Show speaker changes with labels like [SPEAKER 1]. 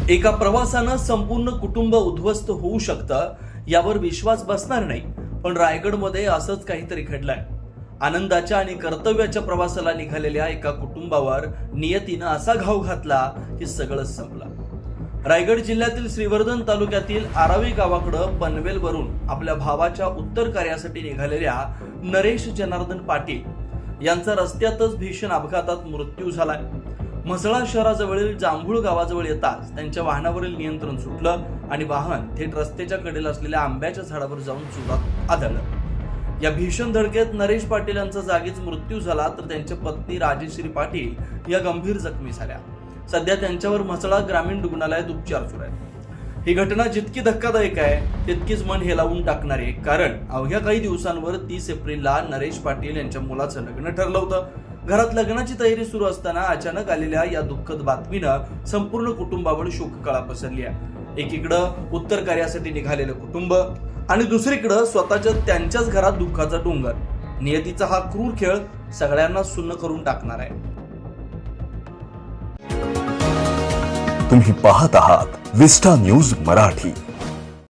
[SPEAKER 1] एका प्रवासानं संपूर्ण कुटुंब उद्ध्वस्त होऊ शकतं यावर विश्वास बसणार नाही, पण रायगडमध्ये असंच काहीतरी घडलंय। आनंदाच्या आणि कर्तव्याच्या प्रवासाला निघालेल्या एका कुटुंबावर नियतीनं असा घाव घातला की सगळंच संपलं। रायगड जिल्ह्यातील श्रीवर्धन तालुक्यातील आरावी गावाकडं पनवेलवरून आपल्या भावाच्या उत्तर कार्यासाठी निघालेल्या नरेश जनार्दन पाटील यांचा रस्त्यातच भीषण अपघातात मृत्यू झालाय। म्हसळा शहराजवळील जांभूळ गावाजवळ येताच त्यांच्या वाहनावरील नियंत्रण सुटलं आणि वाहन थेट रस्त्याच्या कडेला असलेल्या आंब्याच्या झाडावर जाऊन चुरात आदळलं। या भीषण धडकेत नरेश पाटील यांचा जागीच मृत्यू झाला, तर त्यांच्या पत्नी राजेश्री पाटील या गंभीर जखमी झाल्या। सध्या त्यांच्यावर म्हसळा ग्रामीण रुग्णालयात उपचार सुरू आहेत। ही घटना जितकी धक्कादायक आहे तितकीच मन हेलावून टाकणारी, कारण अवघ्या काही दिवसांवर 30 एप्रिलला नरेश पाटील यांच्या मुलाचं लग्न ठरलं होतं। घरात लग्नाची तयारी सुरू असताना अचानक आलेल्या या दुःखद बातमीनं संपूर्ण कुटुंबावर शोककळा पसरली आहे। एकीकडं उत्तर कार्यासाठी निघालेलं कुटुंब आणि दुसरीकडं त्यांच्याच घरात दुःखाचा डोंगर। नियतीचा हा क्रूर खेळ सगळ्यांना सुन्न करून टाकणार आहे।
[SPEAKER 2] तुम्ही पाहत आहात विस्टा न्यूज मराठी।